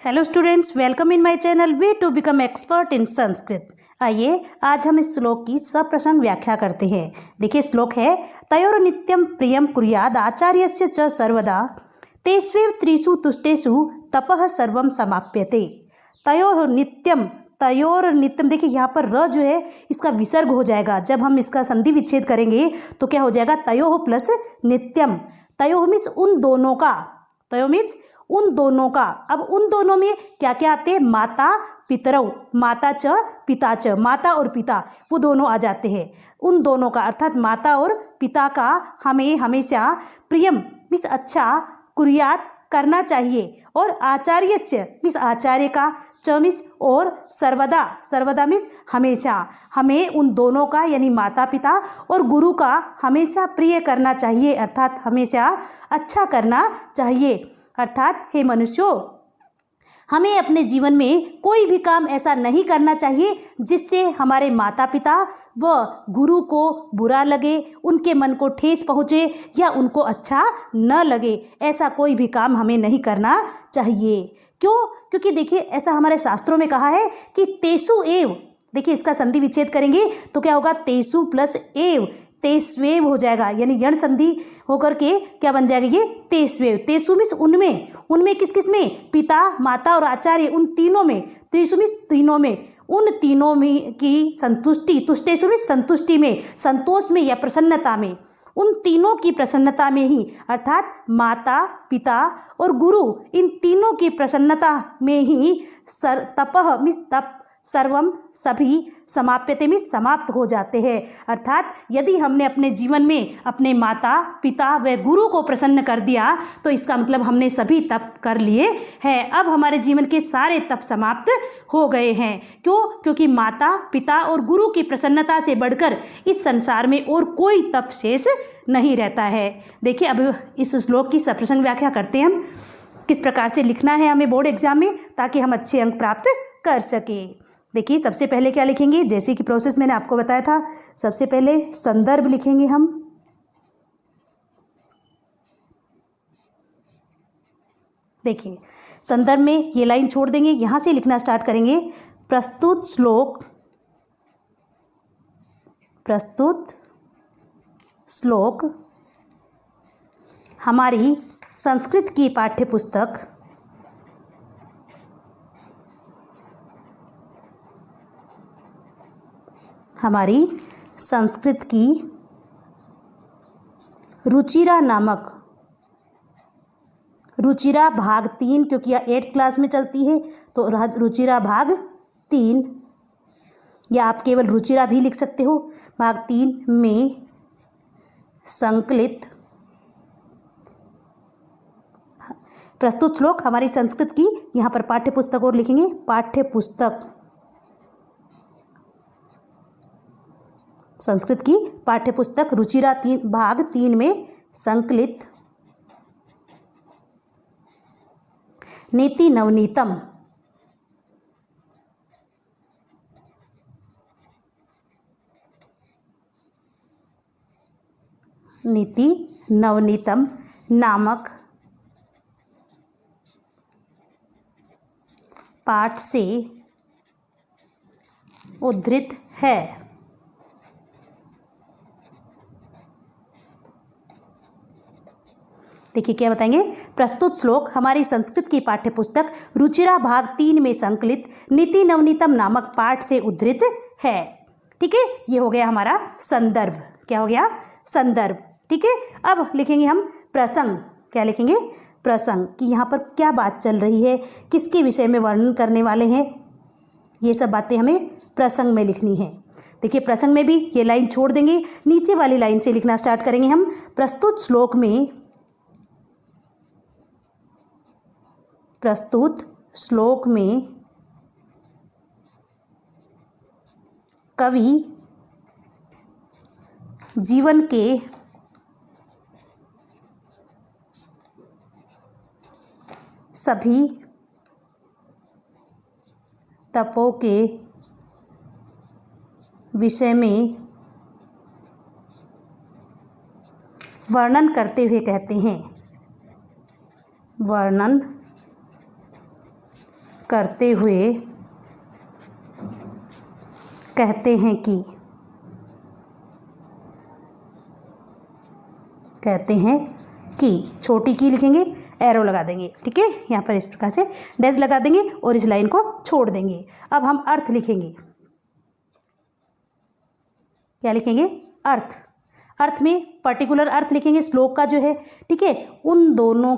Hello students, welcome in my channel way to become expert in Sanskrit. आइए आज हम इस श्लोक की सप्रसंग व्याख्या करते हैं। देखिए श्लोक है तयोर नित्यम प्रियम कुर्याद आचार्यस्य च सर्वदा तेष्वेव त्रिषु तुष्टेषु तपः सर्वम समाप्यते। तयोर नित्यम, देखिए यहाँ पर र जो है इसका विसर्ग हो जाएगा। जब हम इसका संधि विच्छेद करेंगे तो क्या हो जाएगा, तयोः प्लस नित्यम। तयोः मीन्स उन दोनों का, तयोः मीन्स उन दोनों का। अब उन दोनों में क्या क्या आते हैं, माता पितरौ, माता च पिता च, माता और पिता वो दोनों आ जाते हैं। उन दोनों का अर्थात माता और पिता का हमें हमेशा प्रियम मीन्स अच्छा, कुर्यात करना चाहिए, और आचार्यस्य मीन्स आचार्य का, च मीन्स और, सर्वदा, सर्वदा मीन्स हमेशा, हमें उन दोनों का यानी माता पिता और गुरु का हमेशा प्रिय करना चाहिए, अर्थात हमेशा अच्छा करना चाहिए। अर्थात हे मनुष्यों, हमें अपने जीवन में कोई भी काम ऐसा नहीं करना चाहिए जिससे हमारे माता पिता व गुरु को बुरा लगे, उनके मन को ठेस पहुँचे या उनको अच्छा न लगे। ऐसा कोई भी काम हमें नहीं करना चाहिए। क्यों? क्योंकि देखिए ऐसा हमारे शास्त्रों में कहा है कि तेषु एव, देखिए इसका संधि विच्छेद करेंगे तो क्या होगा, तेषु प्लस एव, तेष्वेव हो जाएगा, यानी यण संधि होकर के क्या बन जाएगा, ये तेष्वेव। तेषु मीन्स उनमें, उनमें किस किस में, पिता माता और आचार्य, उन तीनों में। त्रिषु मीन्स तीनों में, उन तीनों में की संतुष्टि, तुष्टेषु मीन्स संतुष्टि में, संतोष में या प्रसन्नता में, उन तीनों की प्रसन्नता में ही, अर्थात माता पिता और गुरु, इन तीनों की प्रसन्नता में ही तपः मीन्स तप, सर्वम सभी, समाप्यते में समाप्त हो जाते हैं। अर्थात यदि हमने अपने जीवन में अपने माता पिता व गुरु को प्रसन्न कर दिया तो इसका मतलब हमने सभी तप कर लिए हैं। अब हमारे जीवन के सारे तप समाप्त हो गए हैं। क्यों? क्योंकि माता पिता और गुरु की प्रसन्नता से बढ़कर इस संसार में और कोई तप शेष नहीं रहता है। देखिए अब इस श्लोक की सप्रसंग व्याख्या करते हैं हम, किस प्रकार से लिखना है हमें बोर्ड एग्जाम में ताकि हम अच्छे अंक प्राप्त कर सकें। देखिए सबसे पहले क्या लिखेंगे, जैसे कि प्रोसेस मैंने आपको बताया था, सबसे पहले संदर्भ लिखेंगे हम। देखिए संदर्भ में ये लाइन छोड़ देंगे, यहां से लिखना स्टार्ट करेंगे। प्रस्तुत श्लोक हमारी संस्कृत की पाठ्यपुस्तक हमारी संस्कृत की रुचिरा नामक, रुचिरा भाग 3, क्योंकि यह 8th क्लास में चलती है तो रुचिरा भाग 3, या आप केवल रुचिरा भी लिख सकते हो, भाग 3 में संकलित प्रस्तुत श्लोक हमारी संस्कृत की, यहाँ पर पाठ्यपुस्तक और लिखेंगे, पाठ्यपुस्तक, संस्कृत की पाठ्यपुस्तक रुचिरा भाग 3 में संकलित नीति नवनीतम, नीति नवनीतम नामक पाठ से उद्धृत है। देखिए क्या बताएंगे, प्रस्तुत श्लोक हमारी संस्कृत की पाठ्यपुस्तक रुचिरा भाग 3 में संकलित नीति नवनीतम नामक पाठ से उद्धृत है। ठीक है, ये हो गया हमारा संदर्भ। क्या हो गया, संदर्भ। ठीक है, अब लिखेंगे हम प्रसंग। क्या लिखेंगे, प्रसंग, कि यहाँ पर क्या बात चल रही है, किसके विषय में वर्णन करने वाले हैं, ये सब बातें हमें प्रसंग में लिखनी है। देखिए प्रसंग में भी ये लाइन छोड़ देंगे, नीचे वाली लाइन से लिखना स्टार्ट करेंगे हम। प्रस्तुत श्लोक में कवि जीवन के सभी तपों के विषय में वर्णन करते हुए कहते हैं, वर्णन करते हुए कहते हैं कि छोटी की लिखेंगे, एरो लगा देंगे, ठीक है, यहाँ पर इस प्रकार से डैश लगा देंगे और इस लाइन को छोड़ देंगे। अब हम अर्थ लिखेंगे। क्या लिखेंगे? अर्थ। अर्थ में पर्टिकुलर अर्थ लिखेंगे श्लोक का जो है, ठीक है, उन दोनों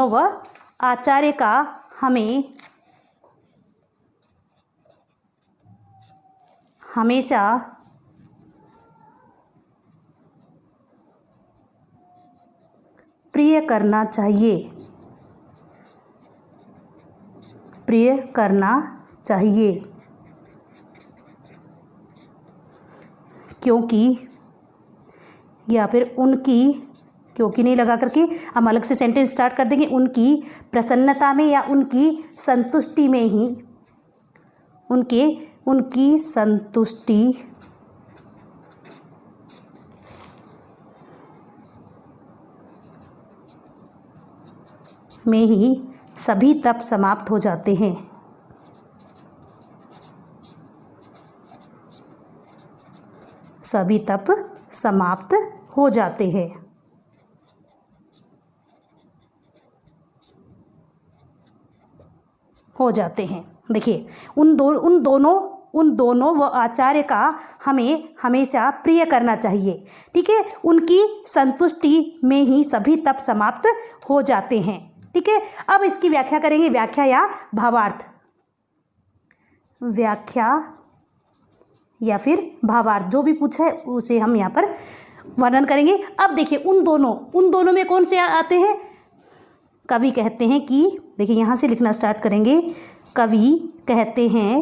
व आचार्य का हमें हमेशा प्रिय करना चाहिए क्योंकि, या फिर उनकी, क्योंकि नहीं लगा करके हम अलग से सेंटेंस स्टार्ट कर देंगे। उनकी प्रसन्नता में या उनकी संतुष्टि में ही, उनकी संतुष्टि में ही सभी तप समाप्त हो जाते हैं। सभी तप समाप्त हो जाते हैं। देखिए, उन दोनों व आचार्य का हमें हमेशा प्रिय करना चाहिए, ठीक है, उनकी संतुष्टि में ही सभी तप समाप्त हो जाते हैं, ठीक है। अब इसकी व्याख्या करेंगे, व्याख्या या भावार्थ। व्याख्या या फिर भावार्थ, जो भी पूछा है उसे हम यहाँ पर वर्णन करेंगे। अब देखिए, उन दोनों में कौन से आते हैं? कवि कहते हैं कि, देखिए यहाँ से लिखना स्टार्ट करेंगे। कवि कहते हैं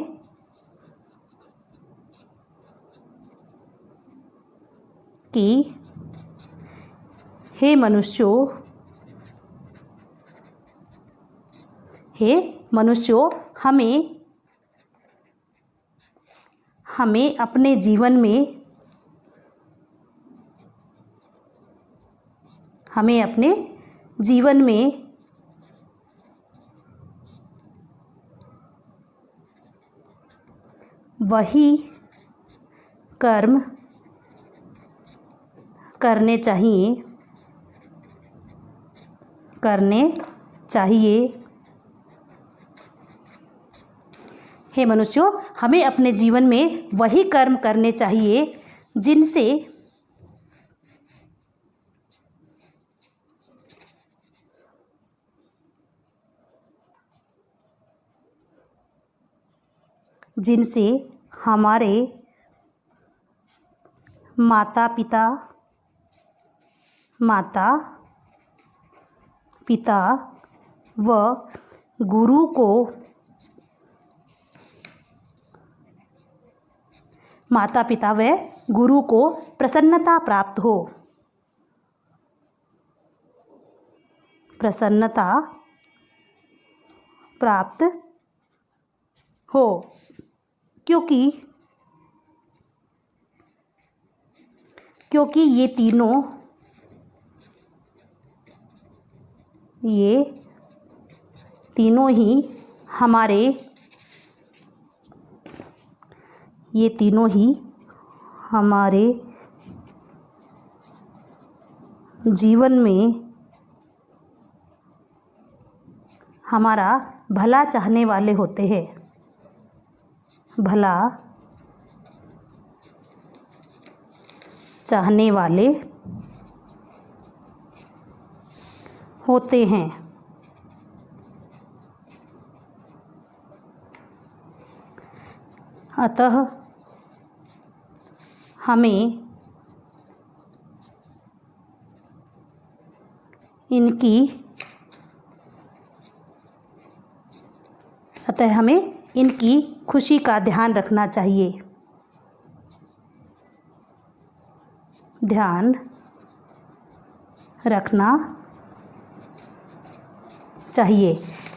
कि हे मनुष्यों, हमें अपने जीवन में वही कर्म करने चाहिए। हे मनुष्यों, हमें अपने जीवन में वही कर्म करने चाहिए जिनसे हमारे माता पिता व गुरु को प्रसन्नता प्राप्त हो, क्योंकि ये तीनों ही हमारे जीवन में हमारा भला चाहने वाले होते हैं। भला चाहने वाले होते हैं। अतः हमें इनकी खुशी का ध्यान रखना चाहिए।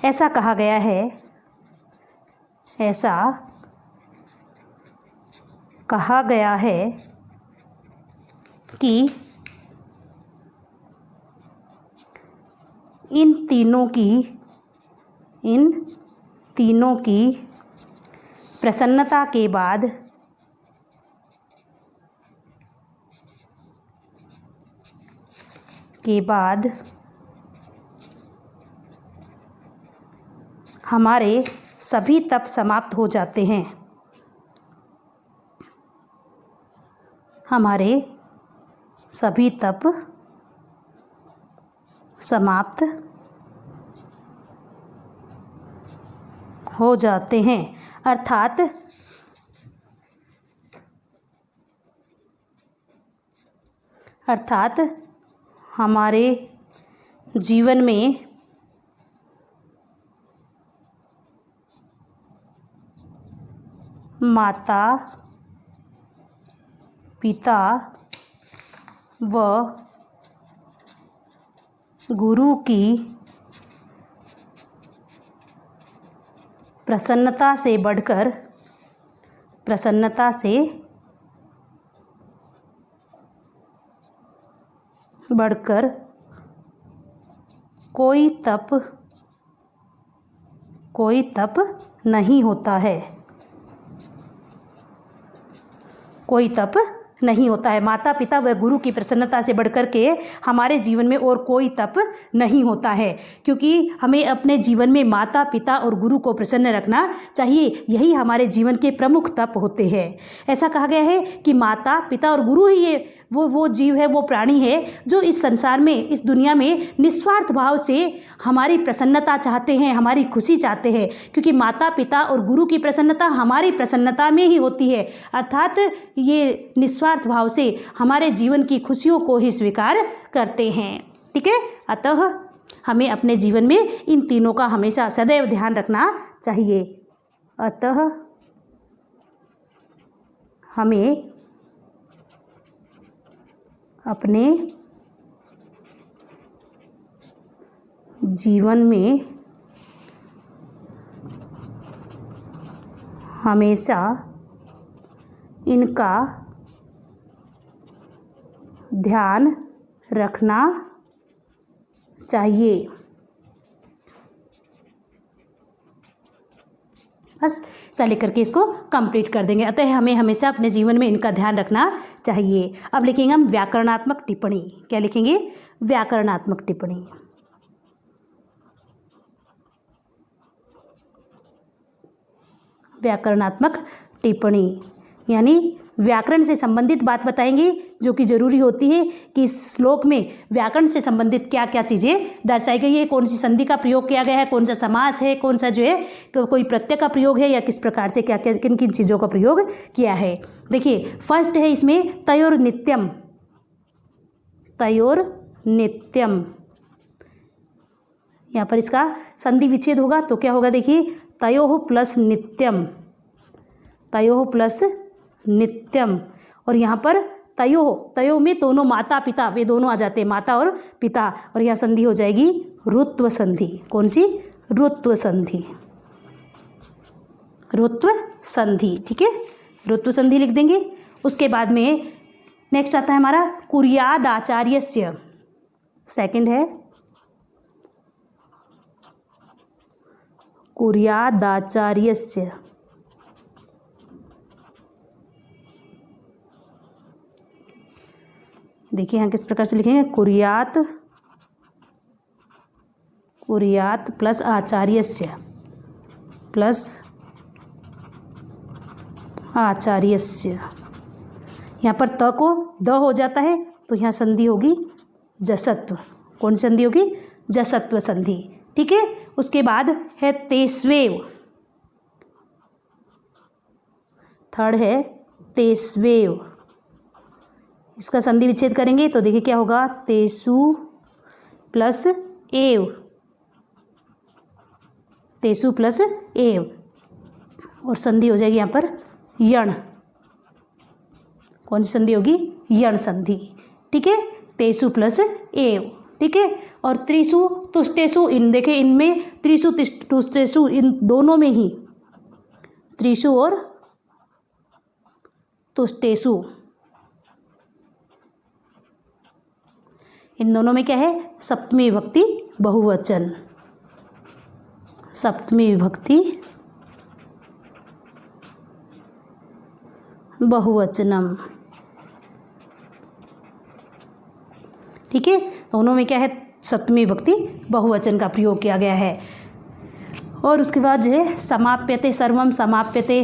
ऐसा कहा गया है कहा गया है कि इन तीनों की प्रसन्नता के बाद हमारे सभी तप समाप्त हो जाते हैं। हमारे सभी तप समाप्त हो जाते हैं। अर्थात हमारे जीवन में माता पिता व गुरु की प्रसन्नता से बढ़कर कोई तप नहीं होता है। कोई तप नहीं होता है। माता पिता व गुरु की प्रसन्नता से बढ़कर के हमारे जीवन में और कोई तप नहीं होता है, क्योंकि हमें अपने जीवन में माता पिता और गुरु को प्रसन्न रखना चाहिए। यही हमारे जीवन के प्रमुख तप होते हैं। ऐसा कहा गया है कि माता पिता और गुरु ही वो जीव है, वो प्राणी है जो इस संसार में, इस दुनिया में निस्वार्थ भाव से हमारी प्रसन्नता चाहते हैं, हमारी खुशी चाहते हैं, क्योंकि माता पिता और गुरु की प्रसन्नता हमारी प्रसन्नता में ही होती है। अर्थात ये निस्वार्थ भाव से हमारे जीवन की खुशियों को ही स्वीकार करते हैं। ठीक है, अतः हमें अपने जीवन में इन तीनों का हमेशा सदैव ध्यान रखना चाहिए। अतः हमें अपने जीवन में हमेशा इनका ध्यान रखना चाहिए। बस ऐसा लेकर के इसको कंप्लीट कर देंगे। अतः हमें हमेशा अपने जीवन में इनका ध्यान रखना चाहिए। अब लिखेंगे हम व्याकरणात्मक टिप्पणी। क्या लिखेंगे? व्याकरणात्मक टिप्पणी। व्याकरणात्मक टिप्पणी यानी व्याकरण से संबंधित बात बताएंगे, जो कि जरूरी होती है कि इस श्लोक में व्याकरण से संबंधित क्या क्या चीज़ें दर्शाई गई है, कौन सी संधि का प्रयोग किया गया है, कौन सा समास है, कौन सा जो है तो कोई प्रत्यय का प्रयोग है, या किस प्रकार से क्या क्या किन किन चीज़ों का प्रयोग किया है। देखिए, फर्स्ट है इसमें तयोर नित्यम। तयोर नित्यम, यहाँ पर इसका संधि विच्छेद होगा तो क्या होगा? देखिए, तयोः प्लस नित्यम, तयोः प्लस नित्यम। और यहाँ पर तयोः में दोनों माता पिता, वे दोनों आ जाते हैं, माता और पिता, और यहाँ संधि हो जाएगी रुत्व संधि। कौन सी? रुत्व संधि। रुत्व संधि, ठीक है, रुत्व संधि लिख देंगे। उसके बाद में नेक्स्ट आता है हमारा कुर्याद आचार्यस्य। सेकंड है कुर्याद आचार्यस्य। देखिए यहाँ किस प्रकार से लिखेंगे? कुर्यात प्लस आचार्यस्य प्लस आचार्यस्य। यहाँ पर त को द हो जाता है तो यहाँ संधि होगी जसत्व। कौन संधि होगी? जसत्व संधि। ठीक है, उसके बाद है तेस्वेव। थर्ड है तेस्वेव। इसका संधि विच्छेद करेंगे तो देखिए क्या होगा? तेसु प्लस एव, तेसु प्लस एव, और संधि हो जाएगी यहाँ पर यण। कौन सी संधि होगी? यण संधि। ठीक है, तेसु प्लस एव। ठीक है, और त्रिसु तुष्टेसु, इन देखे इनमें त्रिसु तुष्टेसु, इन दोनों में ही त्रिसु और तुष्टेषु। इन दोनों में क्या है? सप्तमी विभक्ति बहुवचन। सप्तमी विभक्ति बहुवचनम। ठीक है, दोनों में क्या है? सप्तमी विभक्ति बहुवचन का प्रयोग किया गया है। और उसके बाद जो है समाप्यते, सर्वम समाप्यते।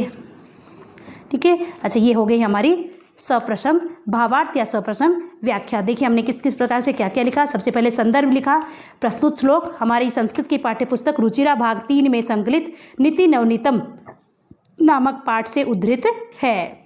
ठीक है, अच्छा ये हो गई हमारी सप्रसंग भावार्थ या सप्रसंग व्याख्या। देखिए हमने किस किस प्रकार से क्या क्या लिखा। सबसे पहले संदर्भ लिखा। प्रस्तुत श्लोक हमारी संस्कृत की पाठ्यपुस्तक रुचिरा भाग 3 में संकलित नीति नवनीतम नामक पाठ से उद्धृत है।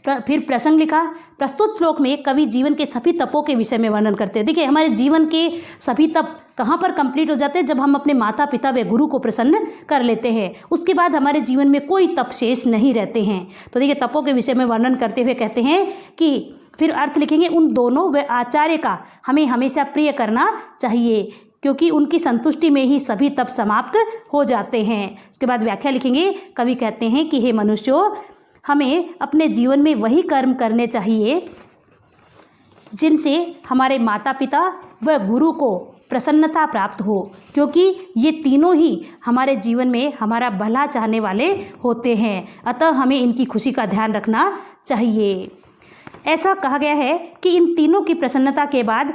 फिर प्रसंग लिखा। प्रस्तुत श्लोक में कवि जीवन के सभी तपों के विषय में वर्णन करते हैं। देखिए हमारे जीवन के सभी तप कहाँ पर कंप्लीट हो जाते हैं? जब हम अपने माता पिता व गुरु को प्रसन्न कर लेते हैं, उसके बाद हमारे जीवन में कोई तप शेष नहीं रहते हैं। तो देखिए तपों के विषय में वर्णन करते हुए कहते हैं कि फिर अर्थ लिखेंगे, उन दोनों व आचार्य का हमें हमेशा प्रिय करना चाहिए, क्योंकि उनकी संतुष्टि में ही सभी तप समाप्त हो जाते हैं। उसके बाद व्याख्या लिखेंगे। कवि कहते हैं कि हे मनुष्यों, हमें अपने जीवन में वही कर्म करने चाहिए जिनसे हमारे माता पिता व गुरु को प्रसन्नता प्राप्त हो, क्योंकि ये तीनों ही हमारे जीवन में हमारा भला चाहने वाले होते हैं। अतः हमें इनकी खुशी का ध्यान रखना चाहिए। ऐसा कहा गया है कि इन तीनों की प्रसन्नता के बाद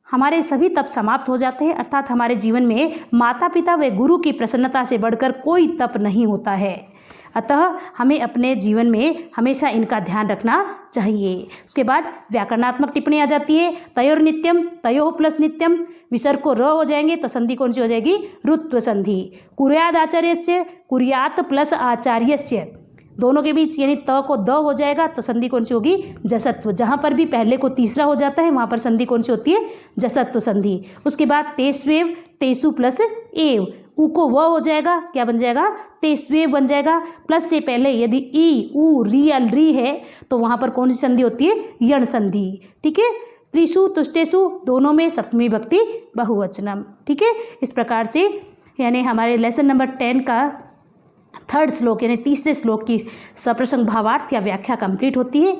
हमारे सभी तप समाप्त हो जाते हैं, अर्थात हमारे जीवन में माता पिता व गुरु की प्रसन्नता से बढ़कर कोई तप नहीं होता है। अतः हमें अपने जीवन में हमेशा इनका ध्यान रखना चाहिए। उसके बाद व्याकरणात्मक टिप्पणी आ जाती है। तयोर नित्यम, तयोः प्लस नित्यम, विसर्ग को र हो जाएंगे तो संधि कौन सी हो जाएगी? रुत्व संधि। कुर्याद आचार्यस्य, कुर्यात प्लस आचार्यस्य, दोनों के बीच यानी त को द हो जाएगा तो संधि कौन सी होगी? जसत्व। जहाँ पर भी पहले को तीसरा हो जाता है वहाँ पर संधि कौन सी होती है? जसत्व संधि। उसके बाद तेस्वेव, तेसु प्लस एव, उ को व हो जाएगा, क्या बन जाएगा? तेस्वेव बन जाएगा। प्लस से पहले यदि ई, उ, री या री है तो वहाँ पर कौन सी संधि होती है? यण संधि। ठीक है, त्रिषु तुष्टेषु दोनों में सप्तमी विभक्ति बहुवचनम। ठीक है, इस प्रकार से यानी हमारे लेसन नंबर 10 का थर्ड श्लोक यानी तीसरे श्लोक की सप्रसंग भावार्थ या व्याख्या कंप्लीट होती है।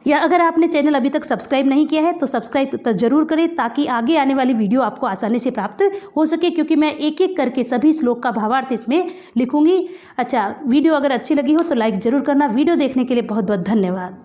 या अगर आपने चैनल अभी तक सब्सक्राइब नहीं किया है तो सब्सक्राइब तो जरूर करें, ताकि आगे आने वाली वीडियो आपको आसानी से प्राप्त हो सके, क्योंकि मैं एक एक करके सभी श्लोक का भावार्थ इसमें लिखूंगी। अच्छा, वीडियो अगर अच्छी लगी हो तो लाइक जरूर करना। वीडियो देखने के लिए बहुत बहुत धन्यवाद।